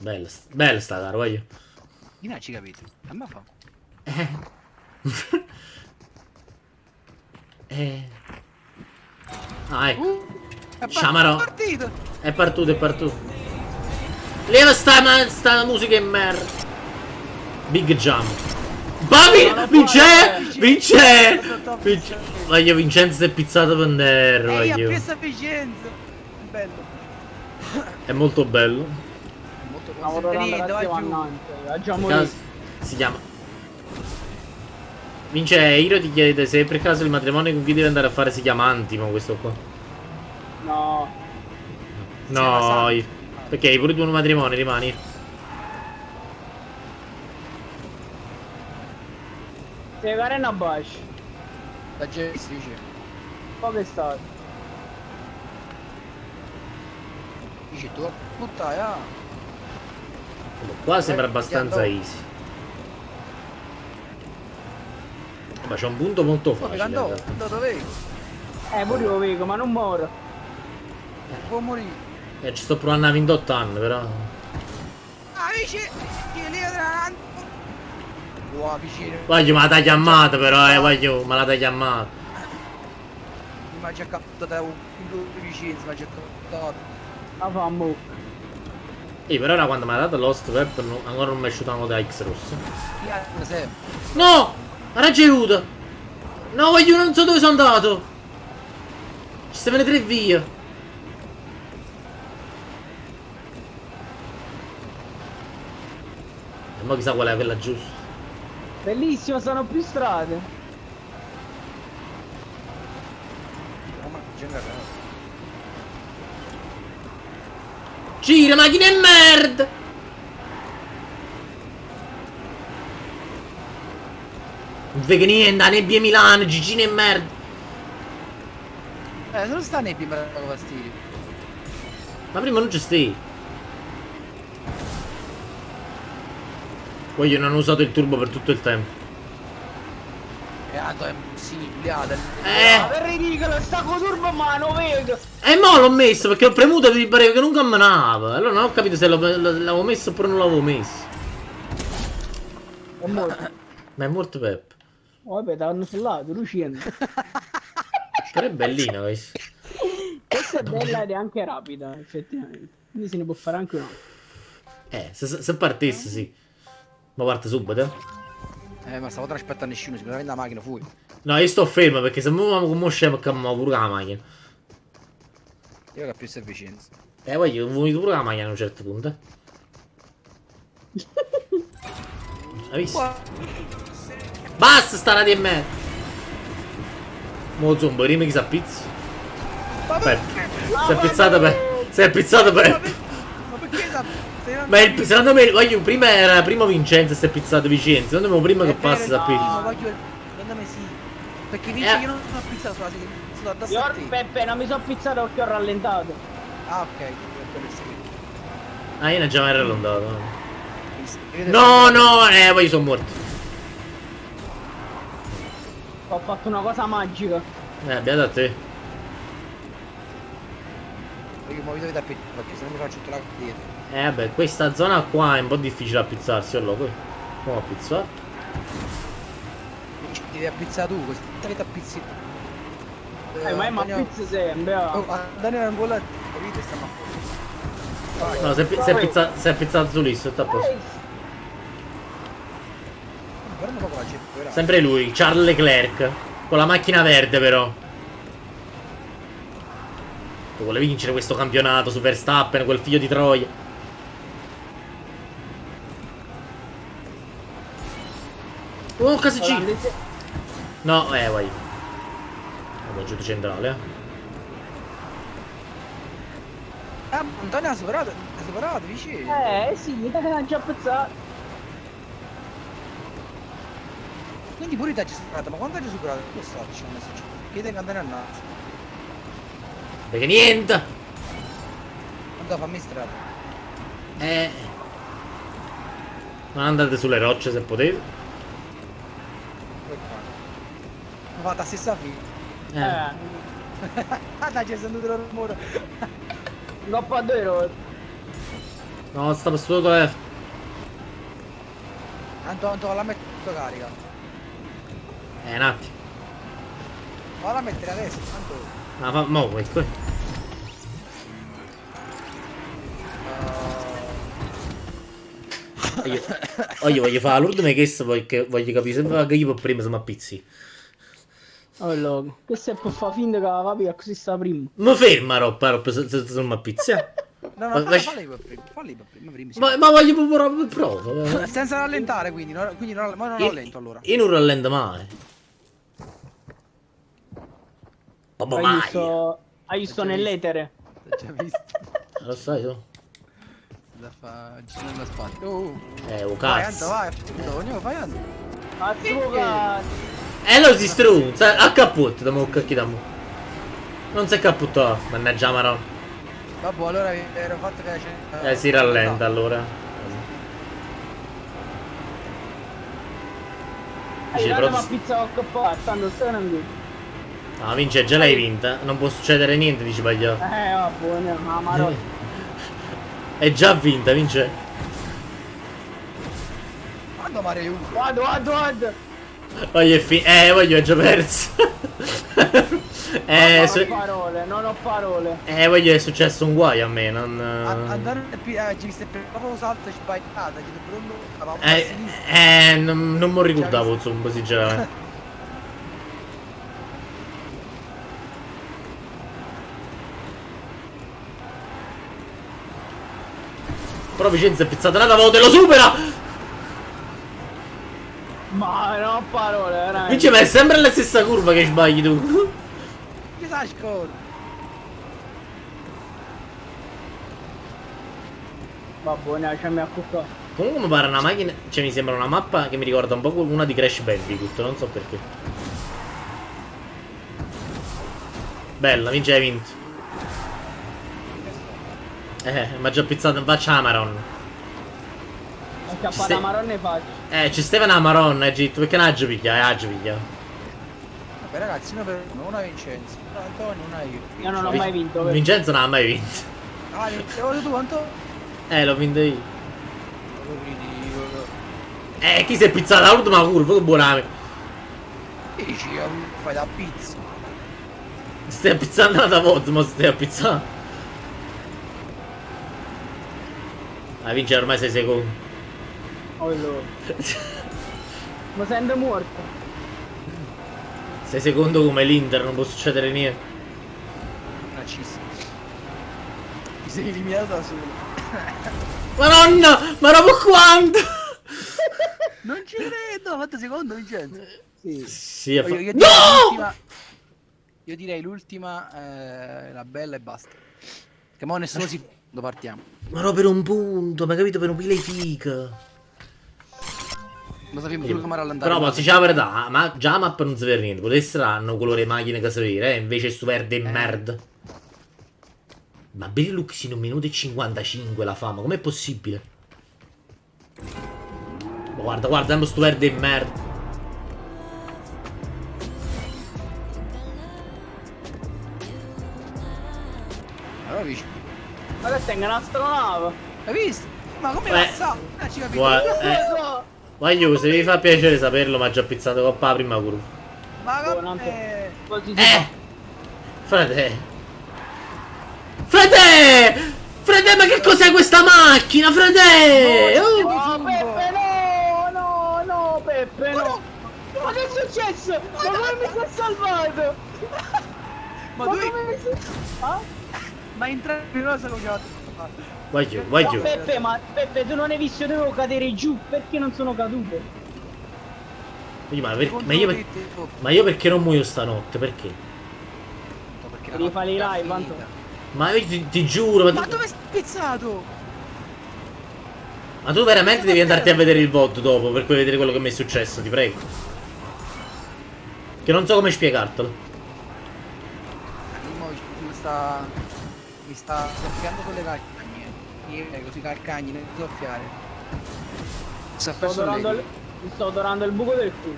Bella sta gara, voglio. Io non ci capito. A me fa. Ah, ecco. È Sciamaro. partito. È partito, è partito. Leva sta musica in merda. Big jump. Babi! Vince! Voglio Vincenzo si è pizzato per terra, Ehi, ha voglio. preso efficienza. Bello. È molto bello. Molto Stavo concentrato, rotando va giù. la già morito. Si chiama. Vince, Hiro ti chiede se per caso il matrimonio con chi deve andare a fare si chiama Antimo questo qua. No. No, perché hai pure tu un matrimonio, rimani. Se fare una bash. La Jess dice. Poi che sta? Dici tu. Puttana, ah. Qua sembra abbastanza easy. Ma c'è un punto molto facile. Andò dove? Pure lo vedo, ma non muoro. Può morire. Ci sto provando a 28 anni, però. Amici, che lì atrás. Wow, vicino. Voglio, ma la taglia ammata però, voglio, ma la taglia ammata. Mi ha già captato da un vicino, mi ha già captato. La fa mo. Però ora quando mi ha dato Lost Web ancora non mi è asciutato da X rosso. Io sempre. No! Ha raggiunto! No, voglio, non so dove sono andato! Ci stavano 3 vie. E mo chissà qual è quella giusta. Bellissimo, sono più strade. Gira, macchina e merda! Non vede niente, nebbia Milano, Gigino e merda! Non sta nebbia, mi dà fastidio. Ma prima non ci stai. Voglio, non ho usato il turbo per tutto il tempo. È impossibile, È ridicolo, sta con turbo ma non vedo. E mo l'ho messo perché ho premuto e mi pareva che non camminava. Allora non ho capito se l'avevo messo oppure non l'avevo messo. È morto. Ma è morto Pep. Oh, vabbè, t'hanno sul lato, lucendo. Però è bellina questa. Questa è bella ed è anche rapida, effettivamente. Quindi se ne può fare anche una. Se partisse sì. Ma parte subito. Ma stavo aspettando nessuno, si prende la macchina fuori. No, io sto fermo perché se muoviamo come scemo cambiamo pure la macchina. Io che ho più efficienza. Voglio vomito pure la macchina a un certo punto. Hai visto? Basta sta radio e me. Mo zombo, rime chi sa pizza. Si è pizzato per. Si è pizzato per. Ma perché Ma secondo me, voglio, prima era primo Vincenzo e si è pizzato vicino. Secondo me prima che passi sa pizza. Secondo me sì. Perché vince io non sono pizzato sulla testa. Io Peppe non mi sono pizzato perché ho rallentato. Ah ok, Ah, io ne ho già mai rallentato. No, no, poi sono morto. Ho fatto una cosa magica. Abbiamo da te. Io muovito da perché se no mi faccio tutta la dietro. Vabbè, questa zona qua è un po' difficile a pizzarsi, allora poi. Come a pizzare? Devi appizzare tu, così ti appizzi. Ma appizza sempre. Oh, Daniele ancora capite stiamo a posto. No, si è pizzato su lì, sta a posto. Guarda un po' la gente. Sempre lui, Charles Leclerc. Con la macchina verde però. Vuole vincere questo campionato su Verstappen, quel figlio di Troia. Oh, casicino. No, vai. Andiamo giù centrale, Antonio ha superato, vicino. Sì, mi ha già pezzato. Quindi pure ti ha superato, ma quanto hai superato? Che sta dicendo? Chiede che Antonio è nato. Perché niente. Quando fammi strada. Non andate sulle rocce se potete. Ma fatta la stessa fine. Ah dai, c'è sentito il rumore. Coppa 2 ero. No, sta per sto telefono. Tanto la metto carica. Un attimo. Valla a mettere adesso, tanto. Ah, fa... Mo, ecco. Io voglio fare l'ultima richiesta perché voglio capire se che io per prima se mi appizzi. Oh loco, che se può fare finta che la papi così sta prima. Ma ferma roba se non mi appizzi. No, Ma- falli per prima. Sì. Ma voglio proprio prova. Senza rallentare, quindi non rallento allora. Io non rallento mai. Proprio mai. Hai visto nell'etere? L'ho già visto. Lo sai tu? Da fa giro nella spalla. Oh. Oh Vai, cazzo. vai, ognuno vai Anto. A tuo cazzo. Lo si strunza. A caput, da mo che da mo. Non si è caputtato. Mannaggia Maron. Vabbè, allora ero fatto che c'è. Si rallenta allora. Dice, Io però- ma pizza o coppa, stanno strano. No, vince, già l'hai vinta. Non può succedere niente, dici Pagliò. Vabbè, ma Maron. È già vinta, vince. Quando Mario Guarda. Voglio voglio, è già perso. Non ho parole. Voglio, è successo un guaio a me, non... andare ci viste per proprio salto sbagliata, ci pronto. Non mi ricordavo, insomma, sinceramente. Però Vicenza è pizzata una volta e lo supera! Ma non ho parole, veramente. Vince, ma è sempre la stessa curva che sbagli tu. Che sai scordo? Vabbè, ne c'è mia cucca. Comunque mi pare una macchina, cioè mi sembra una mappa che mi ricorda un po' una di Crash Bandicoot, non so perché. Bella, vince, hai vinto. Ma già pizzato, faccia la Maron. Anche a fare la maronna faccio. Ci stava una Maron, Gitto, perché non ha già piglia, Vabbè ragazzi, una per una Vincenzo, una Antonio, una io. Io non ho mai vinto. vero? Vincenzo non ha mai vinto. Ah, vincevo tu Antonio? L'ho vinto io. Lo ridicolo. Chi si è pizzata l'ultima curva, che buoname. Dici, fai da pizza. Stai pizzando una volta, ma stai a pizzare. Vince ormai 6 secondi. Oh loro. Ma sento morto. 6 secondi come l'Inter, non può succedere niente. Racista. Ti sei eliminato da solo. Madonna, ma dopo quanto? Non ci credo, ha fatto secondo Vincenzo. Sì. Sì, Io direi no! l'ultima. Io direi l'ultima, la bella e basta. Che mo nessuno si... Dove partiamo? Ma no, per un punto, ma capito, per un pile fica. Lo sappiamo solo come rallentare. Però posso dire la verità, ma già la mappa non si vede niente. Potessero hanno colore macchine che si vede, invece sto verde e merda. Ma Benelux in 1 minuto e 55 la fa, ma com'è possibile? Ma guarda, sembra sto verde e merda. Allora vicino. Ma che tengo un'astronave. Hai visto? Ma come Eh. passa? Ci capisco. Guarda, Voglio, se vi fa piacere saperlo, ma già pizzato coppa la prima curva. Ma non come... Così si fa. Frate! Frate, ma che cos'è questa macchina, frate? Oh. No, Peppe, no, Peppe, no. Ma che è successo? Ma come mi sei salvato? Ma Ma tu... come mi sei... Ah? Ma in tre cosa come chiamato? Voglio. Ma Peppe, tu non hai visto, dovevo cadere giù, perché non sono caduto? Ma io perché non muoio stanotte? Perché? Devi fare i live, Anto. Ma io ti giuro, Ma dove sei spezzato? ma tu veramente devi andarti a vedere il VOD dopo per poi vedere quello che mi è successo, ti prego. Che non so come spiegartelo. Mi sta soffiando con le calcagne. Io così calcagni, non soffiare. Mi sto adorando il buco del culo.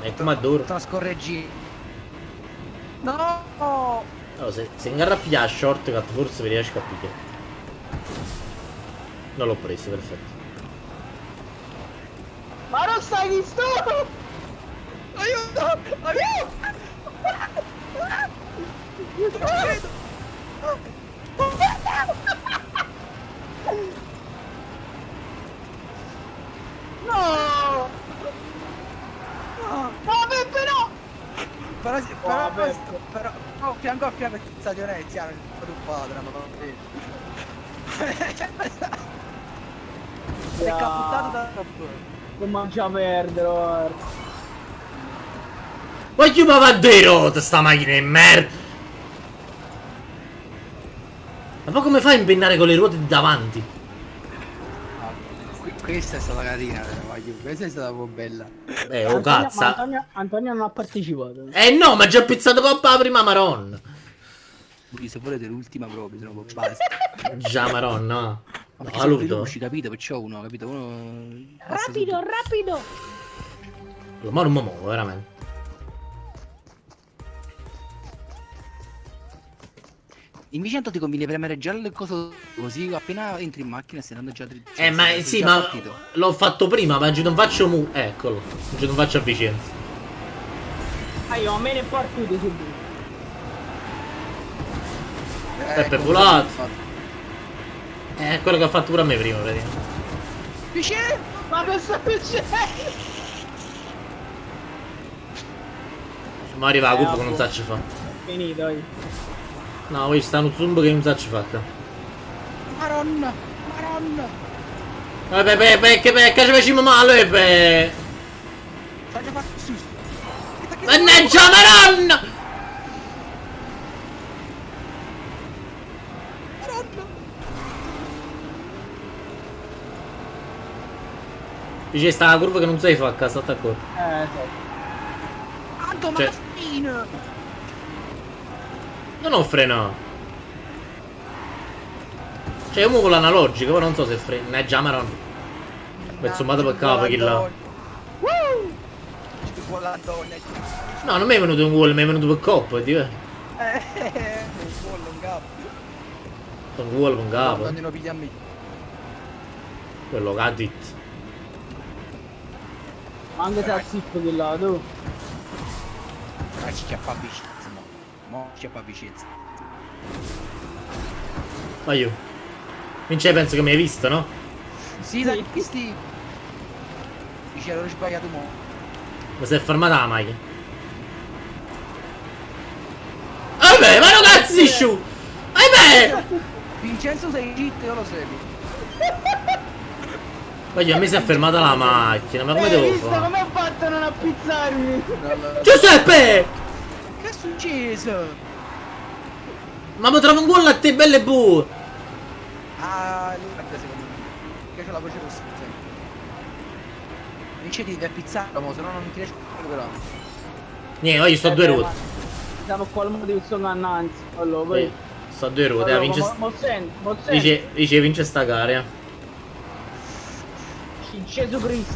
E come adoro. Sta scorreggi. No! No, se ingarra a pigliare shortcut forse vi riesco a pigliare. Non l'ho preso, perfetto. Ma non stai di sto! Aiuto! Aiuto! No! No, Peppe, no! Però, Vabbè. però, fianco a fianco Stadio Neziano, tu padre, ma si è caputtato da Non mangia perdere, guarda. Voglio ma va di rota sta macchina di merda! Ma poi come fai a impennare con le ruote di davanti? Questa è stata carina, questa è stata un po' bella. Oh cazzo! Antonio non ha partecipato. No, ma già pizzato coppa la prima Maron! Se volete l'ultima proprio, se no poi basta. Già Maron, no? Ma No, perché sono Ludo. veloci, capito? Perciò uno, capito? Uno... Rapido, rapido! Ma non mi muovo, veramente. Invece ti conviene premere già il coso così appena entri in macchina stai andando già dritto. Ma sei sì, già ma partito. l'ho fatto prima, ma oggi non faccio eccolo. Oggi non faccio efficienza. Io a me ne partito subito. Peppe come Pulato. fatto. È quello che ha fatto pure a me prima, praticamente. Vicino! Ma cosa c'è? Ma arriva la curva che non sa ci fa. Finito, io. No, poi sta un zumbo che non sa ci fa. Maronna! Maronna! Peppe, che ci facciamo male, Peppe! Faccio fare su. Mannaggia Maronna! Maronna! Dice sta la curva che non sai fa a casa, sta d'accordo. Sì. Anto Cioè- Martino! Non ho frenato. Cioè io muovo l'analogico, però non so se frena. Mannaggia Maronna. Mi sommato per capo chi là. Ci vuole Antonio. No, non mi è venuto un gol, mi è venuto per coppa, ti vedi? Un gol, un capo. Un gol con capo. Quando ne piglia a me. Quello che ha detto. Anche se ha zitto di là, tu. Ma ci chiappa vicinanza, mo ci chiappa vicinanza. Ma io. Vince penso che mi hai visto, no? Sì, dai, questi... Dice, l'ho sbagliato mo. Mi si è fermata la macchina. Vabbè, ma non cazzo sciù! Vabbè! Vincenzo sei zitto, io lo segui. Voglio, a me si è fermata la macchina, ma come devo Visto fare? come ho fatto a non appizzarmi? Giuseppe! Che è successo? Ma mi trovo un gol a te, belle bu! Ah, lui è secondo me. Che c'è la voce rossa, sempre. Vince ti devi appizzarlo, mo, se no non ti riesci a recuperare. Niente, voglio sto a due ruote. Siamo qua al modo di questo annanzi. Allora, poi... Sto a due ruote, vince. Mo senti. Dice vince sta gara. Gesù Cristo.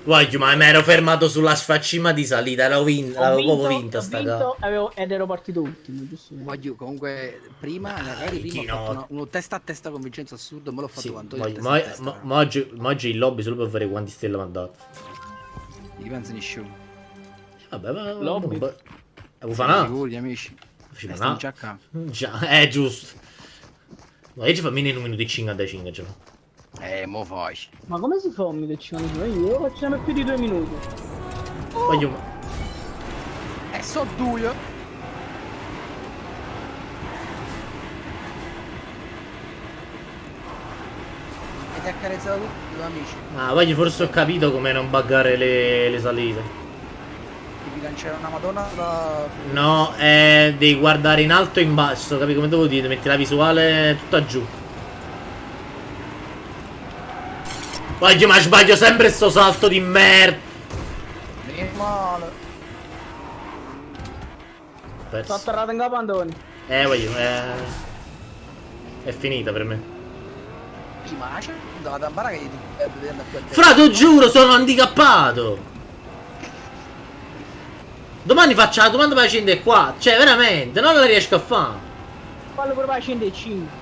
Voglio, ma mi ero fermato sulla sfaccima di salita, l'avevo proprio vinta sta gara. Ed ero partito ultimo, giusto? Voglio, comunque, prima, magari prima chi ho no? fatto uno testa a testa con Vincenzo assurdo, me l'ho fatto Sì, con Antonio. voglio, testa a testa. ma oggi il lobby solo per vedere quanti stelle mi ha dato. Gli pensi nessuno. Vabbè, ma... Lobby? Devo fare una? Sicuri, amici. Facciamo Stiamo una? già acá. Già, giusto. Ma io ci fa meno 1 minuto e 55, ce l'ho. Mo fai. Ma come si fa un minuto e 50? Io facciamo più di 2 minuti. Voglio... So due. E ti ha accarezzato tutti, tuoi amici. Ah, voglio, forse ho capito come non buggare le salite. Devi lanciare una madonna sulla... No, devi guardare in alto e in basso, capi come devo dire? Metti la visuale tutta giù. Voglio, ma sbaglio sempre sto salto di merda. Che male. Sto Perso. atterrato in capo Antonio. Voglio, è finita per me. Sì, ma c'è da tampare che ti devi andare più a destra. Frato, giuro, sono handicappato. Domani faccio la domanda per scendere qua. Cioè, veramente, non la riesco a fare. Fallo provare a scendere 5.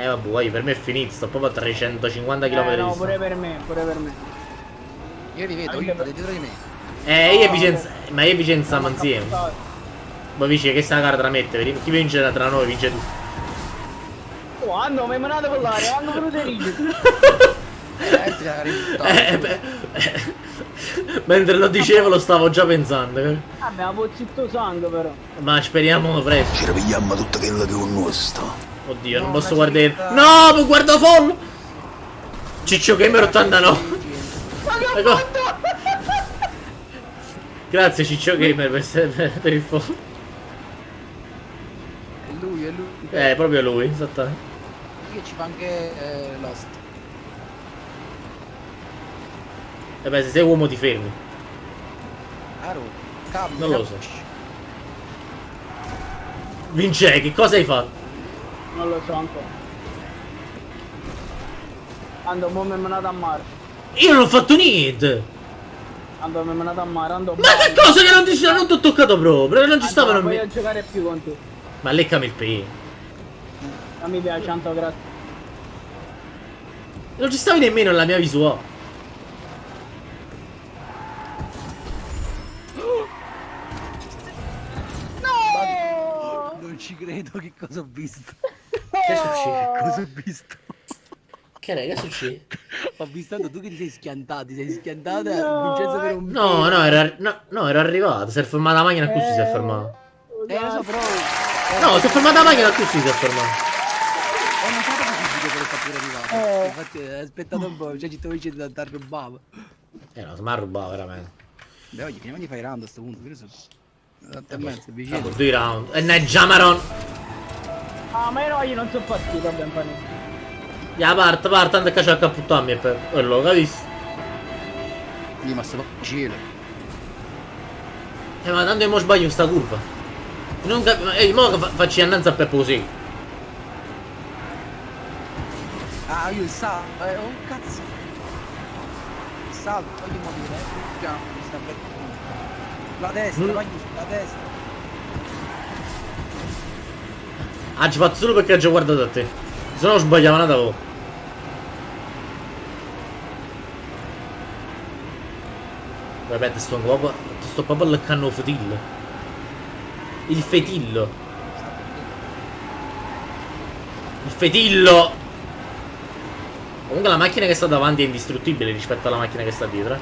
Vabbè, guai, per me è finito, sto proprio a 350 km di no, distanza. pure per me, pure per me. Io vi vedo, Anche io per- dietro di me. Io e Vicenza, ma io e Vicenza stiamo insieme. Poi dice che sta gara tra mette, vedi? Chi vince tra noi vince tu. Oh, hanno memorato con l'aria, hanno venuto i rigidi. Mentre lo dicevo lo stavo già pensando. Vabbè, ma pozzitto sangue però. Ma speriamo presto. Ci ripigliamo tutto quello che è un nostro. Oddio, non No, posso ma guardare. ci No, mi guarda Fall! Ciccio Gamer 89. Ma che ho Ecco. fatto? Grazie Ciccio Gamer per il Fall. È lui, è lui. Proprio lui, esattamente. Che ci fa anche Lost. E beh, se sei uomo ti fermi. Aro, cambio. Non lo so. Vince, che cosa hai fatto? Non lo so ancora. Ando, mo' mi è menato a mare. Io non ho fatto niente! Ando, mi è menato a mare, ando. Ma che cosa che non ti ho toccato proprio? Non ci stavano. Non voglio giocare più con te. Ma leccami il piede. Non mi piace, tanto grazie. Non ci stavi nemmeno nella mia visuale. Non ci credo, che cosa ho visto. Che succede? Cosa ho visto? Che raga, che succede? Ho visto tu che ti sei schiantato, Vincenzo per un No, era arrivato. Si è fermata la macchina così si è fermato. lo so, però No, si è fermata la macchina così si è fermato. ho notato che subito che le fatture arrivate. Infatti ho aspettato un po', cioè ci stavo dicendo da rubavo. No, ma rubato veramente. Beh, oggi prima di fare i round a sto punto, che ne so. 8 e mezzo, vicino. Dopo 2 round. E ne Jamaron. Ah, ma io non so partito, vabbè, un po' niente. Ya parte, tanto che c'è a caputtarmi e per quello, capisci? Sì, ma sto cielo. Ma tanto io mo sbaglio in sta curva. Non mo che faccio innanzi a Peppo così. Ah, io il salto, oh cazzo. Il salto, voglio morire, piano, mi sta per... La destra, Non- voglio sulla destra. Ah, ci fatto solo perché ho già guardato a te. Se no sbagliavo una da voi. Vabbè, sto proprio leccando il fetillo. Il fetillo. Il fetillo! Comunque la macchina che sta davanti è indistruttibile rispetto alla macchina che sta dietro,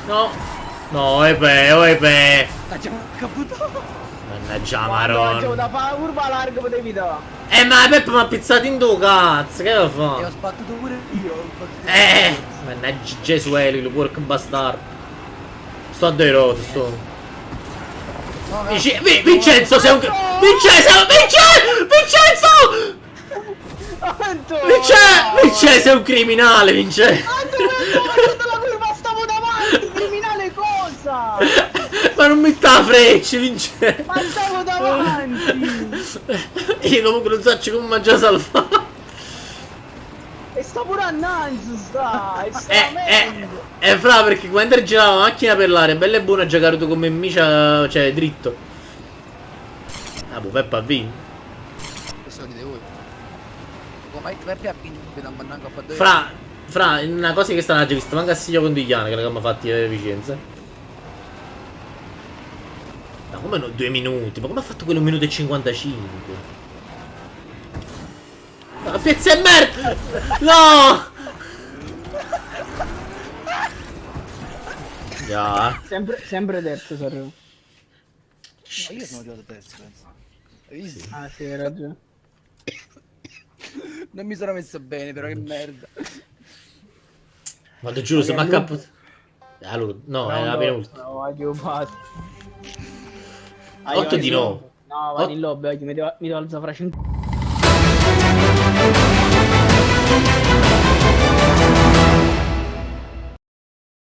No! No, epe! Facciamo un caputo. Mannaggia Quando Maron! facevo da fare la curva larga potevi dare. Ma Peppe mi ha pizzato in tu, cazzo, che devo E ho fare? sbattuto pure io. Ho sbattuto Mannaggia Gesù Eli, porco bastardo. Sto a due rote, sto. No, no. Vincenzo, sei un. Vincenzo! Vincenzo, sei un criminale, Vincenzo! Tutta la curva stavo davanti, criminale cosa? Ma non mi sta freccia, Vincenzo! Ma stavo davanti! Io comunque non so come mangiare salvato. E sta pure a Nanz, sta! E sta meglio! Fra, perché quando girava la macchina per l'aria, bella e buona giocare tu come micia, cioè dritto. Ah, boh, Peppa ha vinto. Questo lo dite voi. Come Peppe ha vinto da Mannango a fare Fra, una cosa che stanno già vista, manca a Silvio Condigliano che l'abbiamo fatti a Vicenza. Ma come no, 2 minuti? Ma come ha fatto quello 1 minuto e 55? No, pezzo e merda! No! Già. Sempre terzo, Sanremo. Ma io sono arrivato terzo, penso. Hai visto? Ah, sì, hai ragione. Non mi sono messo bene, però che merda. Ma ti giuro, se mi accappo. Allora, no, è la penultima. No, vai, che ho fatto. 8 di 9. No, vado in lobby, oggi mi devo alzare fra 5.